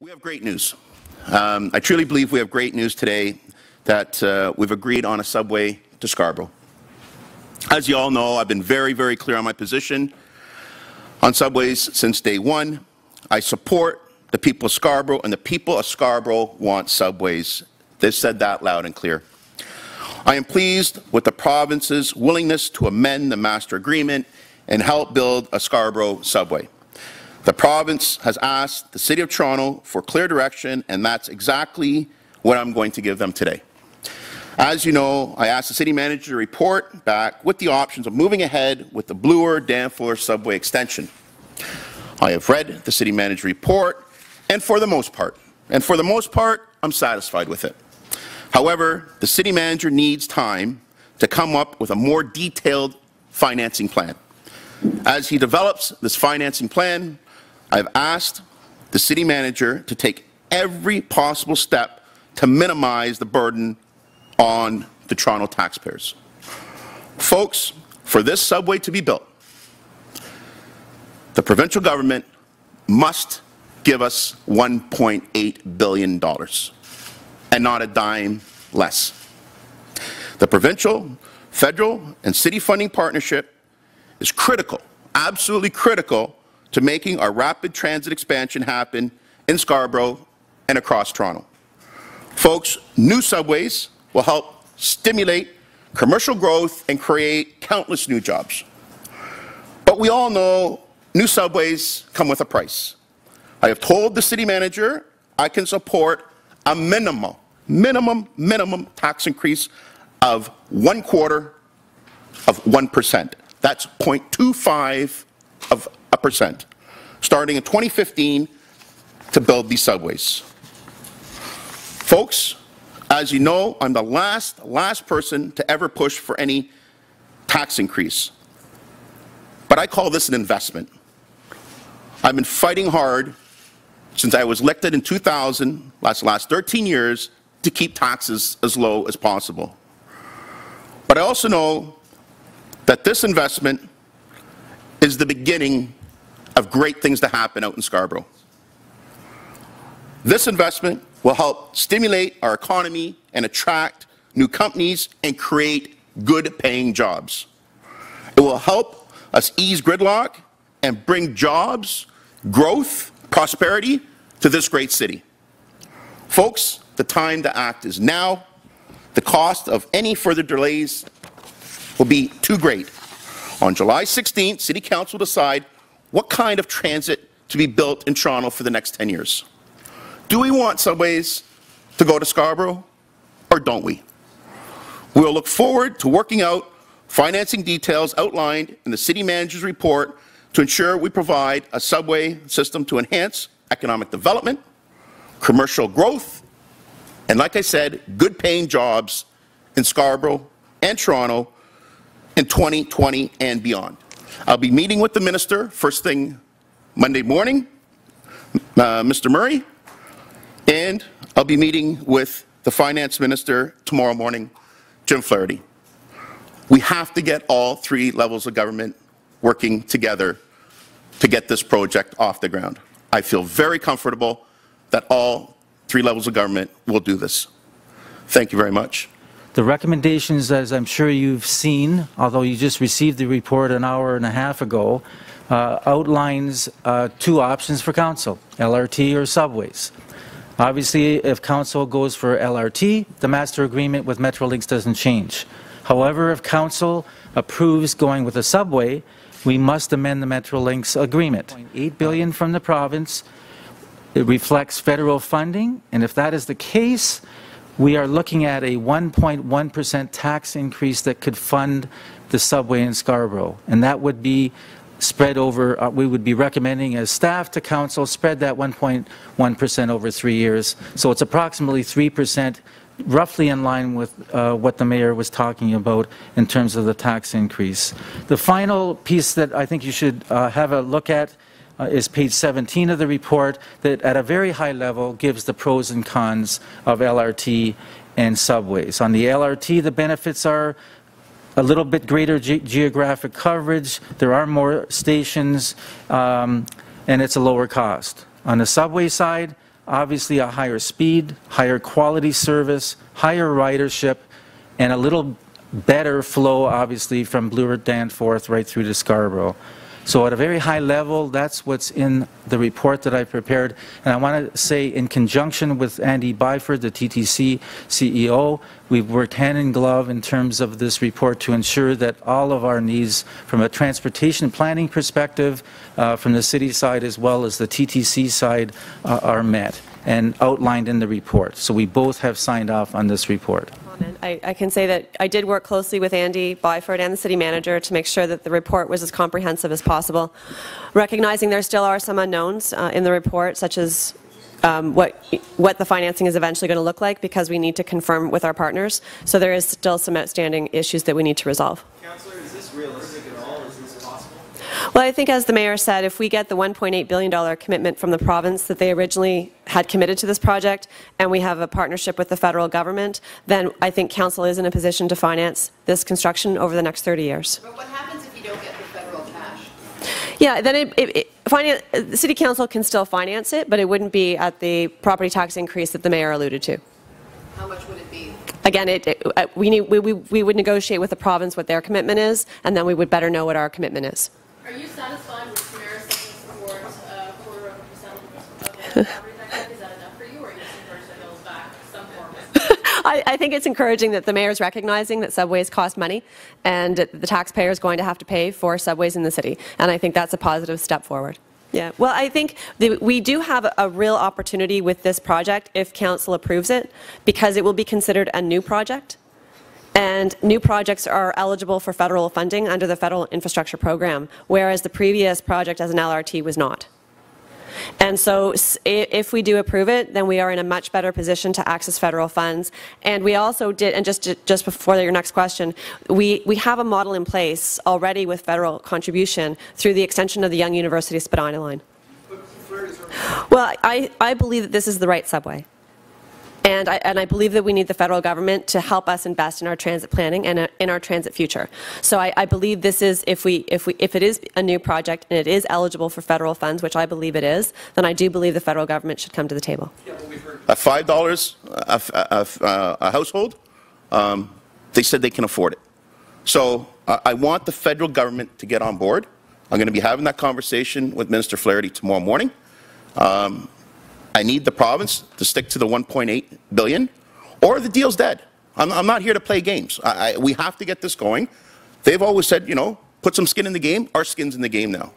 We have great news. I truly believe we have great news today that we've agreed on a subway to Scarborough. As you all know, I've been very, very clear on my position on subways since day one. I support the people of Scarborough, and the people of Scarborough want subways. They've said that loud and clear. I am pleased with the province's willingness to amend the master agreement and help build a Scarborough subway. The province has asked the City of Toronto for clear direction, and that's exactly what I'm going to give them today. As you know, I asked the City Manager to report back with the options of moving ahead with the Bloor-Danforth subway extension. I have read the City Manager report, and for the most part, I'm satisfied with it. However, the City Manager needs time to come up with a more detailed financing plan. As he develops this financing plan, I've asked the City Manager to take every possible step to minimize the burden on the Toronto taxpayers. Folks, for this subway to be built, the provincial government must give us $1.8 billion and not a dime less. The provincial, federal, and city funding partnership is critical, absolutely critical, to making our rapid transit expansion happen in Scarborough and across Toronto. Folks, new subways will help stimulate commercial growth and create countless new jobs. But we all know new subways come with a price. I have told the City Manager I can support a minimum tax increase of 1/4%. That's 0.25%, starting in 2015 to build these subways. Folks, as you know, I'm the last person to ever push for any tax increase. But I call this an investment. I've been fighting hard since I was elected in 2000, last 13 years, to keep taxes as low as possible. But I also know that this investment is the beginning of great things to happen out in Scarborough. This investment will help stimulate our economy and attract new companies and create good-paying jobs. It will help us ease gridlock and bring jobs, growth, prosperity to this great city. Folks, the time to act is now. The cost of any further delays will be too great. On July 16th, City Council will decide what kind of transit to be built in Toronto for the next 10 years. Do we want subways to go to Scarborough, or don't we? We will look forward to working out financing details outlined in the City Manager's report to ensure we provide a subway system to enhance economic development, commercial growth, and, like I said, good-paying jobs in Scarborough and Toronto in 2020 and beyond. I'll be meeting with the Minister first thing Monday morning, Mr. Murray, and I'll be meeting with the Finance Minister tomorrow morning, Jim Flaherty. We have to get all three levels of government working together to get this project off the ground. I feel very comfortable that all three levels of government will do this. Thank you very much. The recommendations, as I'm sure you've seen, although you just received the report an hour and a half ago, outlines two options for Council, LRT or subways. Obviously, if Council goes for LRT, the master agreement with Metrolinx doesn't change. However, if Council approves going with a subway, we must amend the Metrolinx agreement. $8 billion from the province. It reflects federal funding, and if that is the case, we are looking at a 1.1% tax increase that could fund the subway in Scarborough, and that would be spread over, we would be recommending as staff to Council, spread that 1.1% over 3 years. So it's approximately 3%, roughly in line with what the Mayor was talking about in terms of the tax increase. The final piece that I think you should have a look at is page 17 of the report, that at a very high level gives the pros and cons of LRT and subways. On the LRT, the benefits are a little bit greater geographic coverage, there are more stations, and it's a lower cost. On the subway side, obviously a higher speed, higher quality service, higher ridership, and a little better flow, obviously, from Bloor Danforth right through to Scarborough. So at a very high level, that's what's in the report that I prepared. And I want to say, in conjunction with Andy Byford, the TTC CEO, we've worked hand in glove in terms of this report to ensure that all of our needs from a transportation planning perspective, from the city side as well as the TTC side, are met and outlined in the report. So we both have signed off on this report. I can say that I did work closely with Andy Byford and the city manager to make sure that the report was as comprehensive as possible, recognizing there still are some unknowns in the report, such as what the financing is eventually going to look like, because we need to confirm with our partners. So there is still some outstanding issues that we need to resolve. Councillor, is this realistic at all? Is this possible? Well, I think, as the mayor said, if we get the $1.8 billion commitment from the province that they originally had committed to this project, and we have a partnership with the federal government, then I think council is in a position to finance this construction over the next 30 years. But what happens if you don't get the federal cash? Yeah, then the city council can still finance it, but it wouldn't be at the property tax increase that the mayor alluded to. How much would it be? Again, we would negotiate with the province what their commitment is, and then we would better know what our commitment is. Are you satisfied with the mayor's support for a settlement of the property tax? Is that enough for you, or are you just encouraged to bills back some form? I think it's encouraging that the mayor is recognizing that subways cost money, and the taxpayer is going to have to pay for subways in the city. And I think that's a positive step forward. Yeah, well, I think we do have a real opportunity with this project if council approves it, because it will be considered a new project. And new projects are eligible for federal funding under the Federal Infrastructure Program, whereas the previous project as an LRT was not. And so if we do approve it, then we are in a much better position to access federal funds. And we also did, and just before your next question, we have a model in place already with federal contribution through the extension of the Young University Spadina line. Well, I believe that this is the right subway. And I believe that we need the federal government to help us invest in our transit planning and in our transit future. So I believe this is, if it is a new project and it is eligible for federal funds, which I believe it is, then I do believe the federal government should come to the table. At $5 a household, they said they can afford it. So I want the federal government to get on board. I'm going to be having that conversation with Minister Flaherty tomorrow morning. I need the province to stick to the $1.8 billion, or the deal's dead. I'm not here to play games. We have to get this going. They've always said, you know, put some skin in the game. Our skin's in the game now.